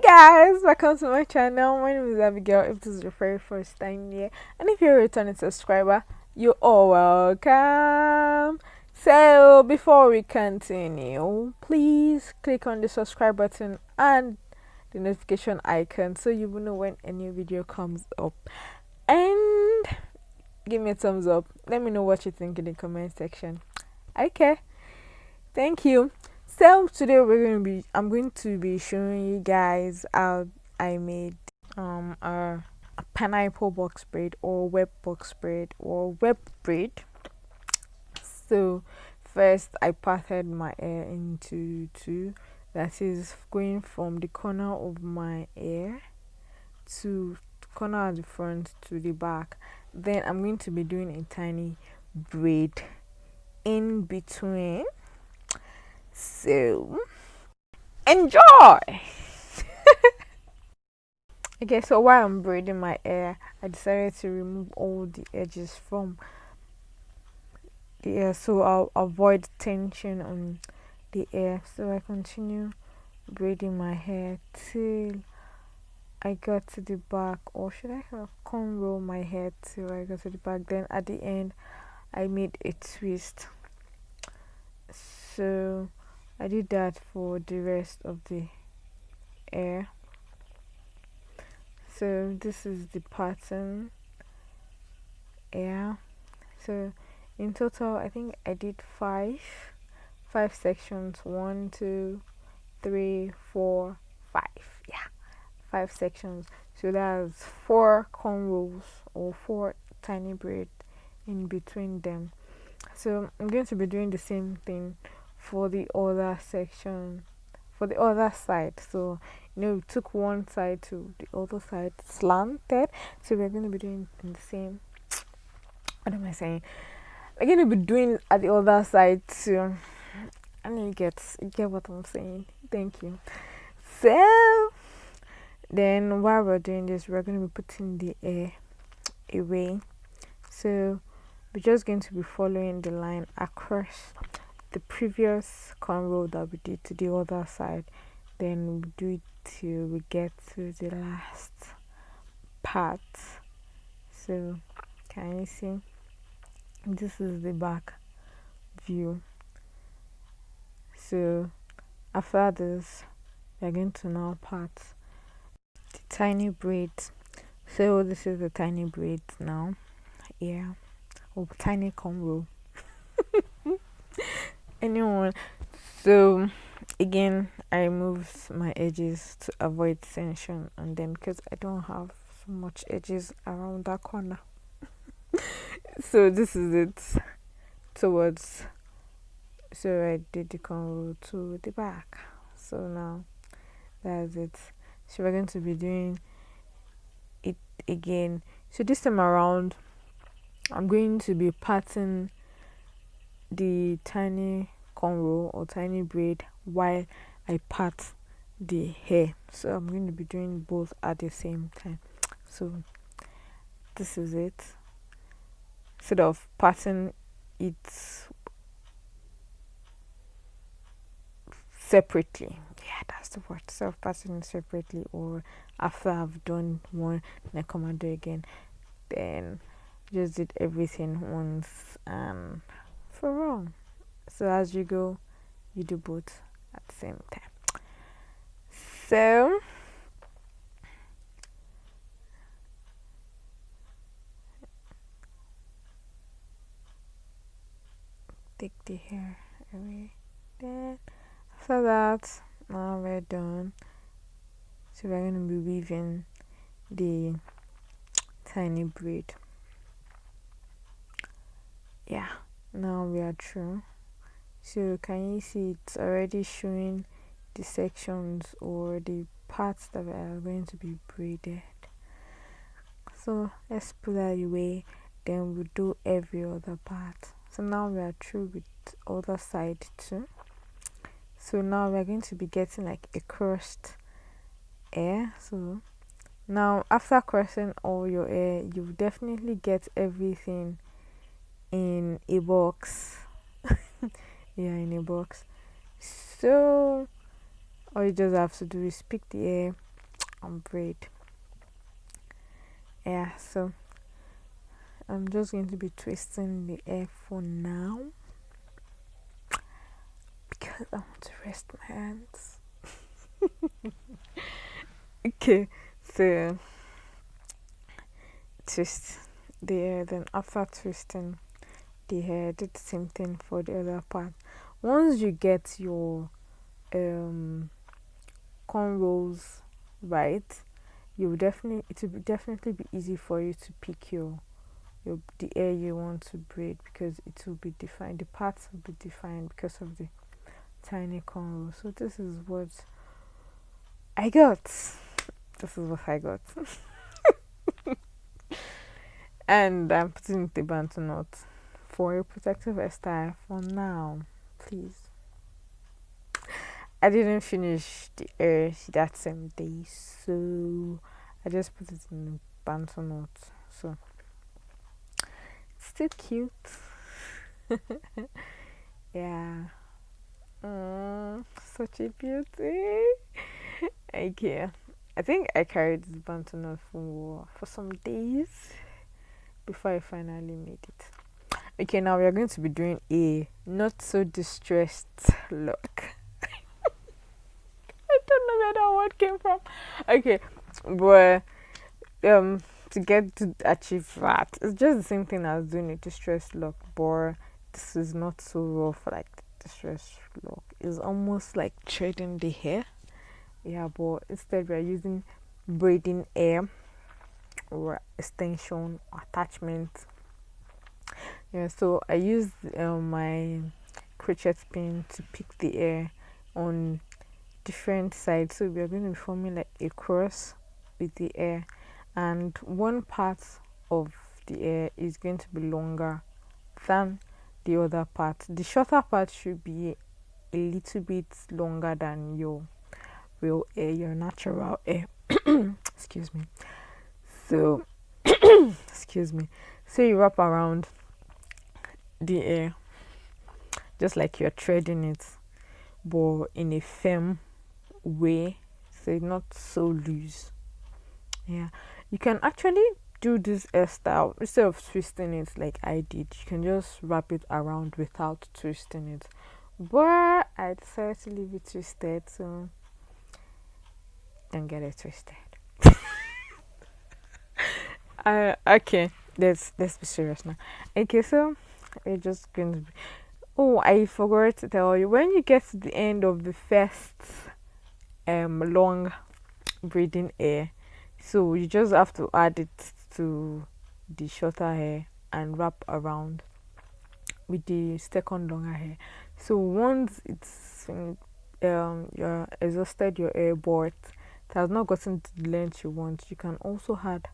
guys, welcome to my channel. My name is Abigail. If this is your very first time here, and if you're a returning subscriber, you're all welcome. So before we continue, please click on the subscribe button and the notification icon so you will know when a new video comes up. And give me a thumbs up. Let me know what you think in the comment section. Okay, thank you. So today I'm going to be showing you guys how I made a pineapple box braid or web box braid or web braid. So first I parted my hair into two, that is going from the corner of my hair to the corner at the front to the back. Then I'm going to be doing a tiny braid in between. So enjoy. Okay, so while I'm braiding my hair, I decided to remove all the edges from the hair so I'll avoid tension on the hair. So I continue braiding my hair till I got to the back, or should I have cornrow my hair till I got to the back. Then at the end I made a twist. So I did that for the rest of the hair. So this is the pattern. Yeah, so in total I think I did five sections. 1, 2, 3, 4, 5. Yeah, 5 sections. So that's 4 cornrows or 4 tiny braids in between them. So I'm going to be doing the same thing for the other section, for the other side. So we took one side to the other side slanted, so we're going to be doing the same. What am I saying? We're going to be doing at the other side too. I know you get what I'm saying. Thank you. So then while we're doing this, we're going to be putting the hair away. So we're just going to be following the line across the previous cornrow that we did to the other side. Then we do it till we get to the last part. So can you see? This is the back view. So after this, we're going to now part the tiny braids. So this is the tiny braids now. Yeah, or tiny cornrow. Anyone. So again, I removed my edges to avoid tension on them because I don't have so much edges around that corner. So this is it towards. So I did the cornrow to the back. So now that's it. So we're going to be doing it again. So this time around, I'm going to be parting the tiny cornrow or tiny braid while I part the hair. So I'm going to be doing both at the same time. So this is it. Instead of parting it separately, yeah, that's the word. So parting it separately, or after I've done one, then I come and do again. Then just did everything once and for all. So as you go, you do both at the same time. So take the hair away. Then after that, now we're done. So we're going to be weaving the tiny braid. Yeah, now we are through. So can you see it's already showing the sections or the parts that are going to be braided. So let's put that away, then we'll do every other part. So now we are through with the other side too. So now we're going to be getting like a crossed hair. So now after crossing all your hair, you definitely get everything in a box. Yeah, in a box. So all you just have to do is pick the hair, braid. Yeah, so I'm just going to be twisting the hair for now because I want to rest my hands. Okay, so twist the hair, then after twisting the hair, do the same thing for the other part. Once you get your um cornrows right, you will definitely it will definitely be easy for you to pick your the hair you want to braid because it will be defined. The parts will be defined because of the tiny cornrows. So this is what I got. This is what I got. And I'm putting the bantu knot for a protective hairstyle for now. Please. I didn't finish the hair that same day, so I just put it in the bantu knot. So it's still cute. Yeah. Such a beauty. Okay. I think I carried this bantu knot for some days before I finally made it. Okay, now we are going to be doing a not so distressed look. I don't know where that word came from. Okay, but to get to achieve that, it's just the same thing as doing a distressed look, but this is not so rough like the distressed look. It's almost like threading the hair. Yeah, but instead we are using braiding hair or extension attachment. Yeah, so I used my crochet pin to pick the hair on different sides. So we are going to be forming like a cross with the hair, and one part of the hair is going to be longer than the other part. The shorter part should be a little bit longer than your real hair, your natural hair. Excuse me. So, excuse me. So you wrap around the hair just like you're threading it, but in a firm way, so it's not so loose. Yeah, you can actually do this hairstyle instead of twisting it like I did. You can just wrap it around without twisting it, but I decided to leave it twisted, so don't get it twisted. Okay, let's be serious now. Okay, so we're just going to be, oh, I forgot to tell you, when you get to the end of the first long braiding hair, so you just have to add it to the shorter hair and wrap around with the second longer hair. So once it's you're exhausted your hair, but it has not gotten to the length you want, you can also add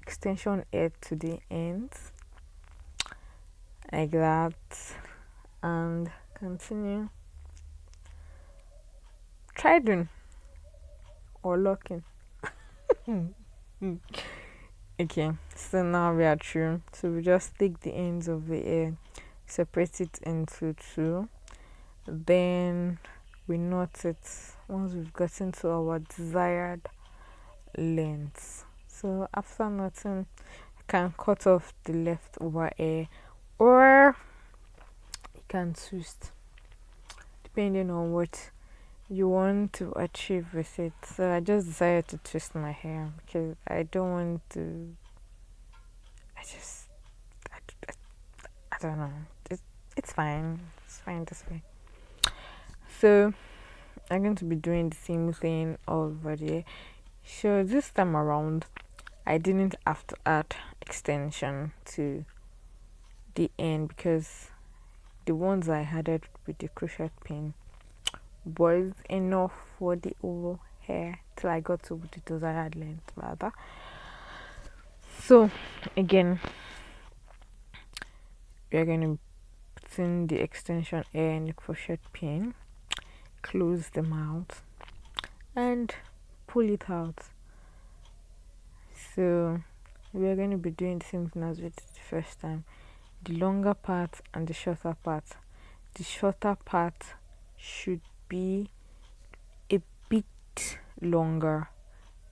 extension hair to the ends like that and continue threading or locking. Okay, so now we are through. So we just take the ends of the hair, separate it into two, then we knot it once we've gotten to our desired length. So after knotting, you can cut off the leftover hair, or you can twist depending on what you want to achieve with it. So I just decided to twist my hair because I don't want to. I just I, I don't know. It's fine. It's fine this way. So I'm going to be doing the same thing over there. So this time around, I didn't have to add extension to the end because the ones I added with the crochet pin was enough for the whole hair till I got to the desired length rather. So again, we are going to put in the extension hair in the crochet pin, close the mouth and pull it out. So we are going to be doing the same thing as we did the first time, the longer part and the shorter part. The shorter part should be a bit longer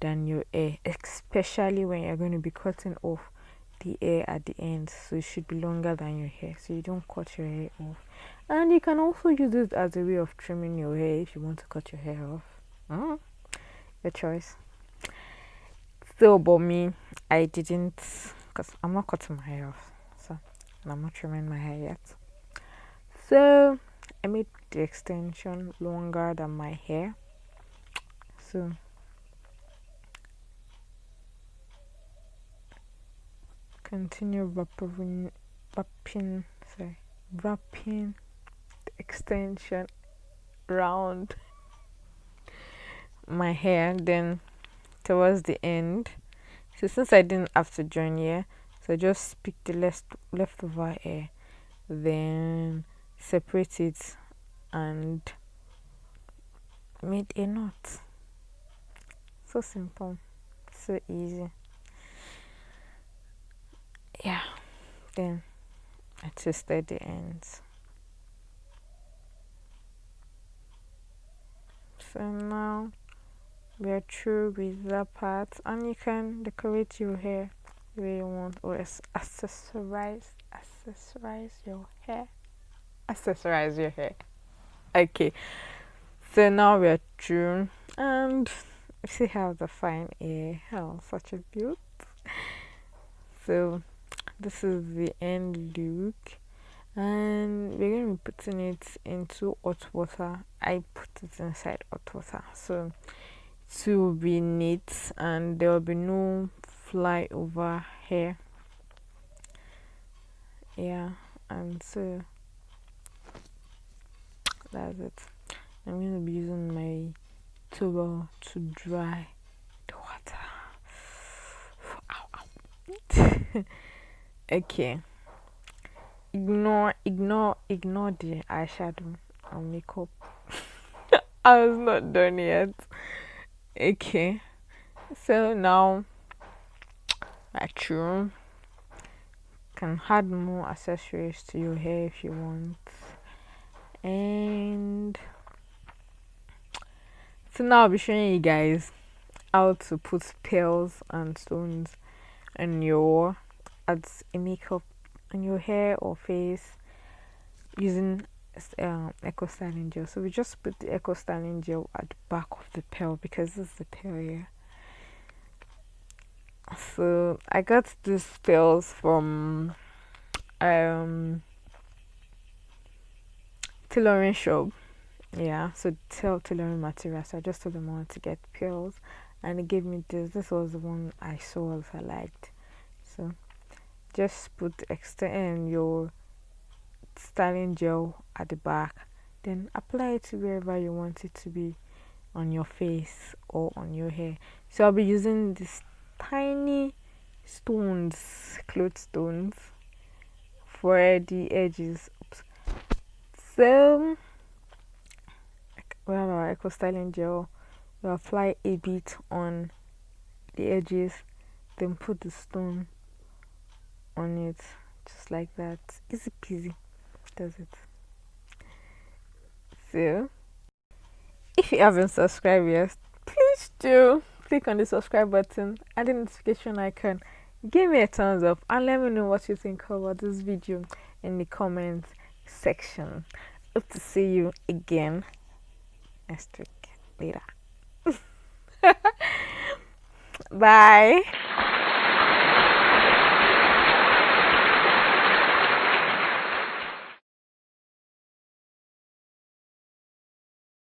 than your hair, especially when you're going to be cutting off the hair at the end. So it should be longer than your hair, so you don't cut your hair off. And you can also use it as a way of trimming your hair if you want to cut your hair off. Your choice. So, but me, I didn't, because I'm not cutting my hair off, so, and I'm not trimming my hair yet. So I made the extension longer than my hair. So continue wrapping the extension around my hair. Then towards the end, so since I didn't have to join here, so I just pick the leftover hair, then separate it and made a knot. So simple, so easy. Yeah, then I twisted the ends. So now we are through with that part, and you can decorate your hair the way you want, or accessorize your hair. Accessorize your hair. Okay, so now we are through, and see how the fine hair. Oh, such a beaut. So this is the end look, and we're going to be putting it into hot water. I put it inside hot water so to be neat and there will be no fly over hair. Yeah, and so that's it. I'm going to be using my towel to dry the water. Okay, ignore the eyeshadow and makeup. I was not done yet. Okay, so now actually can add more accessories to your hair if you want. And so now I'll be showing you guys how to put pearls and stones on your as a makeup on your hair or face using eco styling gel. So we just put the eco styling gel at the back of the pearl because this is the pearl here. So I got these pearls from tailoring shop. Yeah, so tailoring material. So I just told them I wanted to get pearls, and they gave me this. This was the one I saw I liked. So just put extend your styling gel at the back, then apply it to wherever you want it to be on your face or on your hair. So I'll be using these tiny stones, cloth stones, for the edges. Oops. So we have our eco styling gel. We apply a bit on the edges, then put the stone on it, just like that. Easy peasy does it. So if you haven't subscribed yet, please do click on the subscribe button and the notification icon. Give me a thumbs up and let me know what you think about this video in the comments section. Hope to see you again next week later. Bye.